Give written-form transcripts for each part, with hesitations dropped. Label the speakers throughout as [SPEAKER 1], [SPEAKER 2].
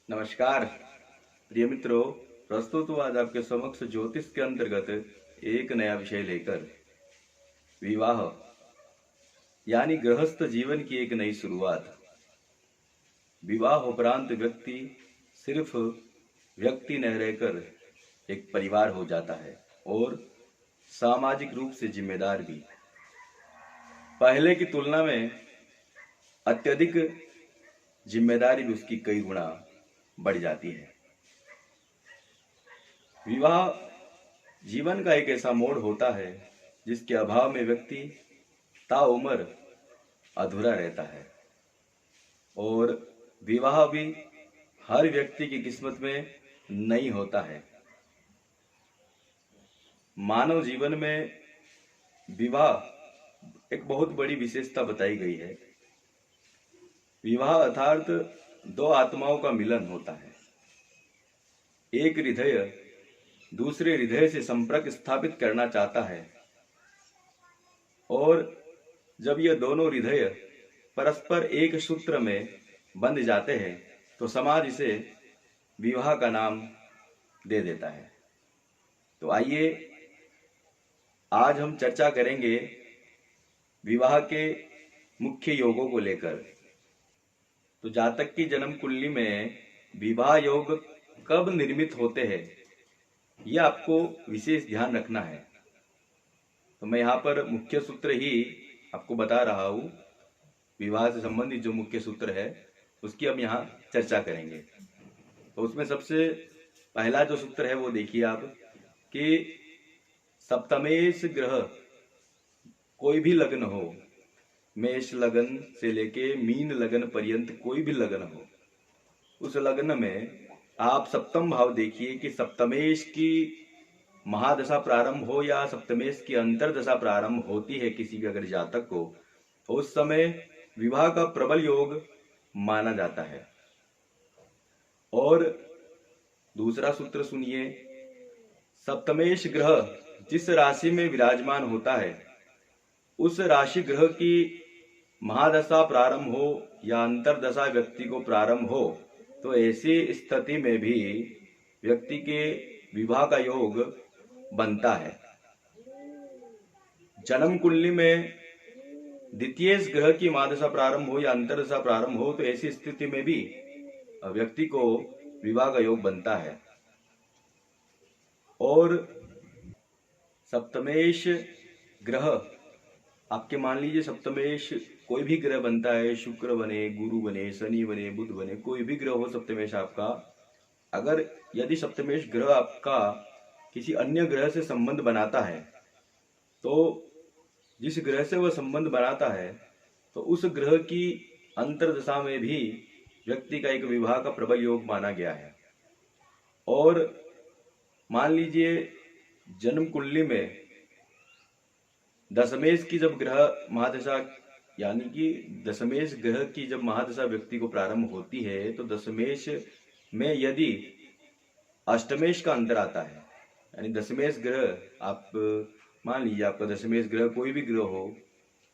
[SPEAKER 1] नमस्कार प्रिय मित्रों, प्रस्तुत हूँ आज आपके समक्ष ज्योतिष के अंतर्गत एक नया विषय लेकर। विवाह यानी गृहस्थ जीवन की एक नई शुरुआत। विवाह उपरांत व्यक्ति सिर्फ व्यक्ति न रहकर एक परिवार हो जाता है और सामाजिक रूप से जिम्मेदार भी। पहले की तुलना में अत्यधिक जिम्मेदारी भी उसकी कई गुना बढ़ जाती है। विवाह जीवन का एक ऐसा मोड़ होता है जिसके अभाव में व्यक्ति ताउम्र अधूरा रहता है और विवाह भी हर व्यक्ति की किस्मत में नहीं होता है। मानव जीवन में विवाह एक बहुत बड़ी विशेषता बताई गई है। विवाह अर्थात दो आत्माओं का मिलन होता है। एक हृदय दूसरे हृदय से संपर्क स्थापित करना चाहता है और जब ये दोनों हृदय परस्पर एक सूत्र में बंध जाते हैं तो समाज इसे विवाह का नाम दे देता है। तो आइए आज हम चर्चा करेंगे विवाह के मुख्य योगों को लेकर। तो जातक की जन्म कुंडली में विवाह योग कब निर्मित होते हैं, यह आपको विशेष ध्यान रखना है। तो मैं यहाँ पर मुख्य सूत्र ही आपको बता रहा हूँ। विवाह से संबंधित जो मुख्य सूत्र है उसकी हम यहाँ चर्चा करेंगे। तो उसमें सबसे पहला जो सूत्र है वो देखिए आप कि सप्तमेश ग्रह कोई भी लग्न हो, मेष लगन से लेके मीन लगन पर्यंत कोई भी लगन हो, उस लग्न में आप सप्तम भाव देखिए कि सप्तमेश की महादशा प्रारंभ हो या सप्तमेश की अंतरदशा प्रारंभ होती है किसी भी अगर जातक को, तो उस समय विवाह का प्रबल योग माना जाता है। और दूसरा सूत्र सुनिए, सप्तमेश ग्रह जिस राशि में विराजमान होता है उस राशि ग्रह की महादशा प्रारंभ हो या अंतरदशा व्यक्ति को प्रारंभ हो तो ऐसी स्थिति में भी व्यक्ति के विवाह का योग बनता है। जन्म कुंडली में द्वितीय ग्रह की महादशा प्रारंभ हो या अंतरदशा प्रारंभ हो तो ऐसी स्थिति में भी व्यक्ति को विवाह का योग बनता है। और सप्तमेश ग्रह आपके मान लीजिए सप्तमेश कोई भी ग्रह बनता है, शुक्र बने, गुरु बने, शनि बने, बुध बने, कोई भी ग्रह हो सप्तमेश आपका। अगर यदि सप्तमेश ग्रह आपका किसी अन्य ग्रह से संबंध बनाता है तो जिस ग्रह से वह संबंध बनाता है तो उस ग्रह की अंतरदशा में भी व्यक्ति का एक विवाह का प्रबल योग माना गया है। और मान लीजिए जन्म कुंडली में दशमेश की जब ग्रह महादशा यानी कि दशमेश ग्रह की जब महादशा व्यक्ति को प्रारंभ होती है तो दशमेश में यदि अष्टमेश का अंतर आता है, यानी दशमेश ग्रह आप मान लीजिए आपका दशमेश ग्रह कोई भी ग्रह हो,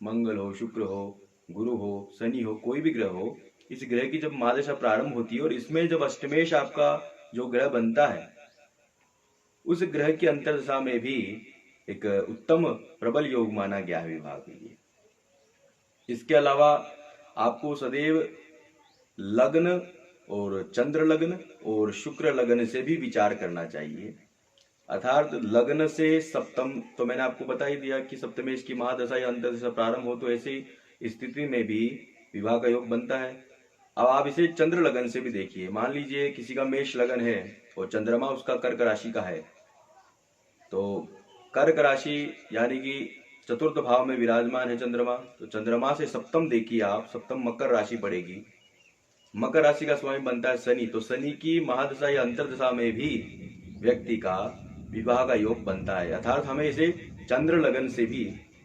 [SPEAKER 1] मंगल हो, शुक्र हो, गुरु हो, शनि हो, कोई भी ग्रह हो, इस ग्रह की जब महादशा प्रारंभ होती है और इसमें जब अष्टमेश आपका जो ग्रह बनता है उस ग्रह की अंतरदशा में भी एक उत्तम प्रबल योग माना गया है विवाह के लिए। इसके अलावा आपको सदैव लग्न और चंद्र लग्न और शुक्र लग्न से भी विचार करना चाहिए। अर्थात लग्न से सप्तम, तो मैंने आपको बता ही दिया कि सप्तमेश की महादशा या अंतरदशा प्रारंभ हो तो ऐसी स्थिति में भी विवाह का योग बनता है। अब आप इसे चंद्र लगन से भी देखिए। मान लीजिए किसी का मेष लगन है और चंद्रमा उसका कर्क राशि का है, तो कर्क राशि यानी कि चतुर्थ भाव में विराजमान है चंद्रमा, तो चंद्रमा से सप्तम देखिए आप, सप्तम मकर राशि पड़ेगी। मकर राशि का स्वामी बनता है शनि, तो शनि की महादशा या अंतरदशा में भी व्यक्ति का विवाह का योग बनता है। अर्थात हमें इसे चंद्र लगन से भी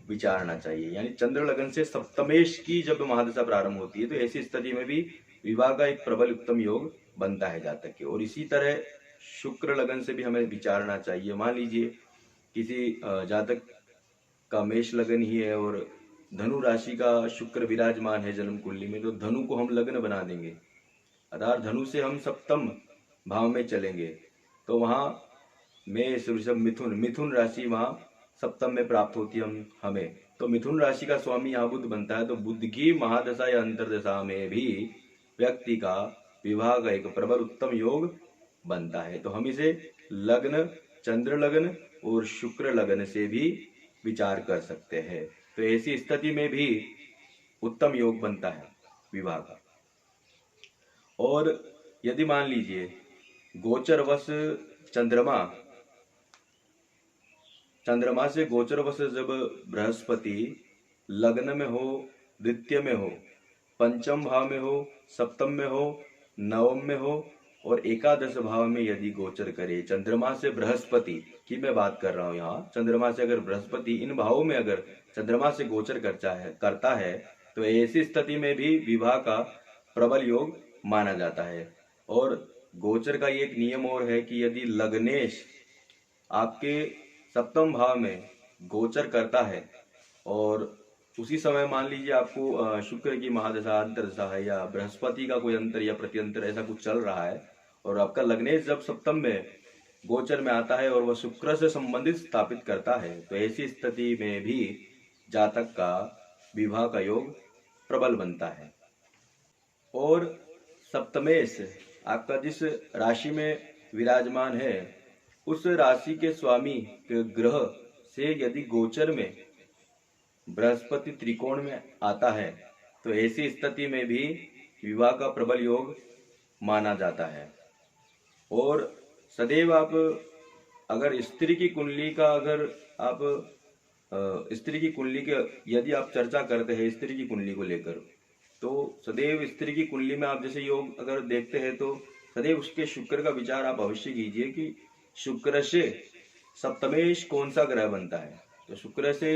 [SPEAKER 1] विचारना चाहिए, यानी चंद्र लगन से सप्तमेश की जब महादशा प्रारंभ होती है तो ऐसी स्थिति में भी विवाह का एक प्रबल उत्तम योग बनता है जातक के। और इसी तरह शुक्र लगन से भी हमें विचारना चाहिए। मान लीजिए किसी जातक का मेष लगन ही है और धनु राशि का शुक्र विराजमान है जन्म कुंडली में, तो धनु को हम लग्न बना देंगे। अर्थात धनु से हम सप्तम भाव में चलेंगे तो वहां मेष वृषभ मिथुन मिथुन राशि वहां सप्तम में प्राप्त होती है हमें। तो मिथुन राशि का स्वामी यहाँ बुध बनता है। तो बुध की महादशा या अंतरदशा में भी व्यक्ति का विवाह का एक प्रबल उत्तम योग बनता है। तो हम इसे लग्न, चंद्र लग्न और शुक्र लग्न से भी विचार कर सकते हैं। तो ऐसी स्थिति में भी उत्तम योग बनता है विवाह का। और यदि मान लीजिए गोचरवश चंद्रमा से गोचरवश जब बृहस्पति लग्न में हो, द्वितीय में हो, पंचम भाव में हो, सप्तम में हो, नवम में हो और एकादश भाव में यदि गोचर करे, चंद्रमा से बृहस्पति की मैं बात कर रहा हूं यहाँ, चंद्रमा से अगर बृहस्पति इन भावों में अगर चंद्रमा से गोचर करता है तो ऐसी स्थिति में भी विवाह का प्रबल योग माना जाता है। और गोचर का ये एक नियम और है कि यदि लग्नेश आपके सप्तम भाव में गोचर करता है और उसी समय मान लीजिए आपको शुक्र की महादशा अंतरदशा है या बृहस्पति का कोई अंतर या प्रत्यंतर ऐसा कुछ चल रहा है और आपका लग्नेश जब सप्तम में गोचर में आता है और वह शुक्र से संबंधित स्थापित करता है तो ऐसी स्थिति में भी जातक का विवाह का योग प्रबल बनता है। और सप्तमेश आपका जिस राशि में विराजमान है उस राशि के स्वामी के ग्रह से यदि गोचर में बृहस्पति त्रिकोण में आता है तो ऐसी स्थिति में भी विवाह का प्रबल योग माना जाता है। और सदैव आप अगर स्त्री की कुंडली का स्त्री की कुंडली के यदि आप चर्चा करते हैं स्त्री की कुंडली को लेकर तो सदैव स्त्री की कुंडली में आप जैसे योग अगर देखते हैं तो सदैव उसके शुक्र का विचार आप अवश्य कीजिए कि शुक्र से सप्तमेश कौन सा ग्रह बनता है। तो शुक्र से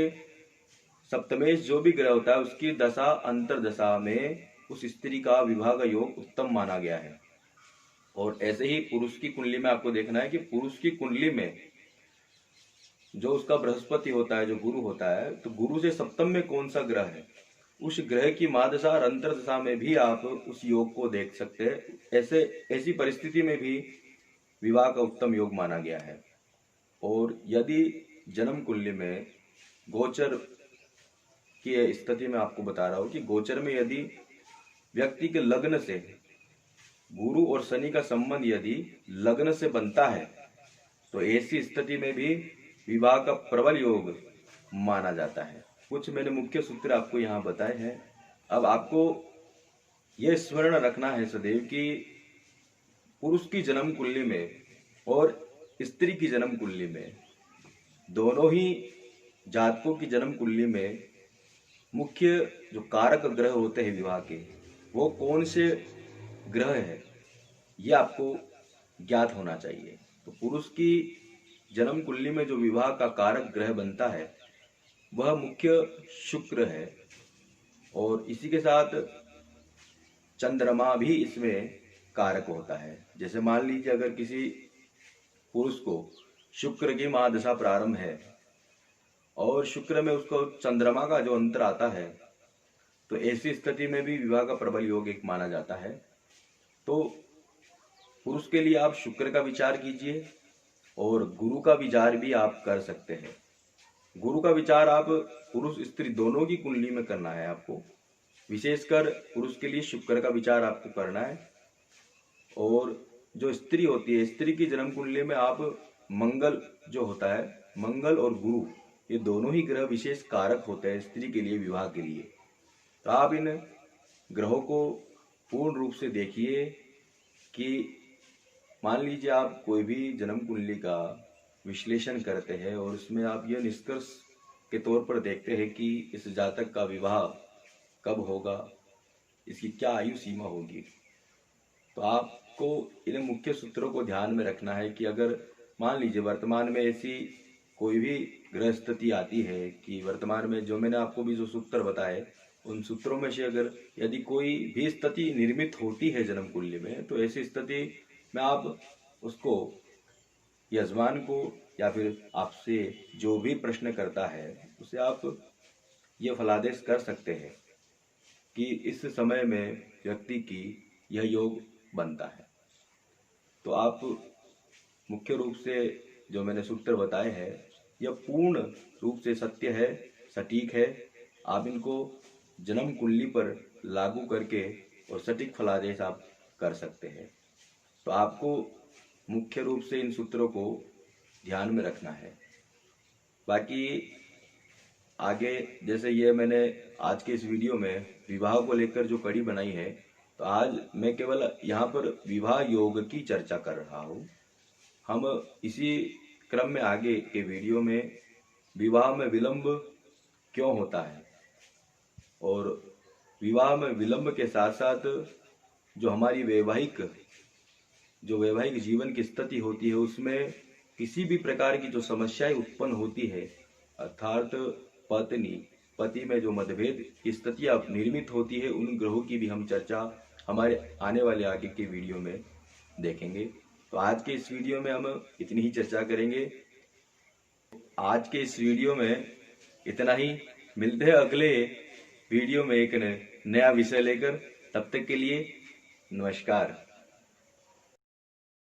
[SPEAKER 1] सप्तमेश जो भी ग्रह होता है उसकी दशा अंतरदशा में उस स्त्री का विवाह का योग उत्तम माना गया है। और ऐसे ही पुरुष की कुंडली में आपको देखना है कि पुरुष की कुंडली में जो उसका बृहस्पति होता है, जो गुरु होता है, तो गुरु से सप्तम में कौन सा ग्रह है, उस ग्रह की महादशा और अंतरदशा में भी आप उस योग को देख सकते हैं। ऐसी परिस्थिति में भी विवाह का उत्तम योग माना गया है। और यदि जन्म कुंडली में गोचर की स्थिति में आपको बता रहा हूं कि गोचर में यदि व्यक्ति के लग्न से गुरु और शनि का संबंध यदि लग्न से बनता है तो ऐसी स्थिति में भी विवाह का प्रबल योग माना जाता है। कुछ मैंने मुख्य सूत्र आपको यहाँ बताए हैं। अब आपको यह स्मरण रखना है सदैव कि पुरुष की जन्म कुंडली में और स्त्री की जन्म कुंडली में दोनों ही जातकों की जन्म कुंडली में मुख्य जो कारक ग्रह होते हैं विवाह के वो कौन से ग्रह है ये आपको ज्ञात होना चाहिए। तो पुरुष की जन्म कुंडली में जो विवाह का कारक ग्रह बनता है वह मुख्य शुक्र है और इसी के साथ चंद्रमा भी इसमें कारक होता है। जैसे मान लीजिए अगर किसी पुरुष को शुक्र की महादशा प्रारंभ है और शुक्र में उसको चंद्रमा का जो अंतर आता है तो ऐसी स्थिति में भी विवाह का प्रबल योग एक माना जाता है। तो पुरुष के लिए आप शुक्र का विचार कीजिए और गुरु का विचार भी आप कर सकते हैं। गुरु का विचार आप पुरुष स्त्री दोनों की कुंडली में करना है आपको, विशेषकर पुरुष के लिए शुक्र का विचार आपको करना है। और जो स्त्री होती है स्त्री की जन्म कुंडली में आप मंगल जो होता है, मंगल और गुरु ये दोनों ही ग्रह विशेष कारक होते हैं स्त्री के लिए विवाह के लिए। तो आप इन ग्रहों को पूर्ण रूप से देखिए कि मान लीजिए आप कोई भी जन्म कुंडली का विश्लेषण करते हैं और उसमें आप यह निष्कर्ष के तौर पर देखते हैं कि इस जातक का विवाह कब होगा, इसकी क्या आयु सीमा होगी, तो आपको इन मुख्य सूत्रों को ध्यान में रखना है कि अगर मान लीजिए वर्तमान में ऐसी कोई भी ग्रह स्थिति आती है कि वर्तमान में जो मैंने आपको भी जो सूत्र बताए उन सूत्रों में से अगर यदि कोई भी स्थिति निर्मित होती है जन्म कुंडली में तो ऐसी स्थिति में आप उसको यजमान को या फिर आपसे जो भी प्रश्न करता है उसे आप ये फलादेश कर सकते हैं कि इस समय में व्यक्ति की यह योग बनता है। तो आप मुख्य रूप से जो मैंने सूत्र बताए हैं यह पूर्ण रूप से सत्य है, सटीक है। आप इनको जन्म कुंडली पर लागू करके और सटीक फलादेश आप कर सकते हैं। तो आपको मुख्य रूप से इन सूत्रों को ध्यान में रखना है। बाकी आगे जैसे ये मैंने आज के इस वीडियो में विवाह को लेकर जो कड़ी बनाई है, तो आज मैं केवल यहाँ पर विवाह योग की चर्चा कर रहा हूँ। हम इसी क्रम में आगे के वीडियो में विवाह में विलंब क्यों होता है और विवाह में विलंब के साथ साथ जो हमारी वैवाहिक जीवन की स्थिति होती है उसमें किसी भी प्रकार की जो समस्याएं उत्पन्न होती है, अर्थात पत्नी पति में जो मतभेद की स्थितियां निर्मित होती है, उन ग्रहों की भी हम चर्चा हमारे आने वाले आगे के वीडियो में देखेंगे। तो आज के इस वीडियो में हम इतनी ही चर्चा करेंगे। आज के इस वीडियो में इतना ही। मिलते हैं अगले वीडियो में एक नया विषय लेकर। तब तक के लिए नमस्कार।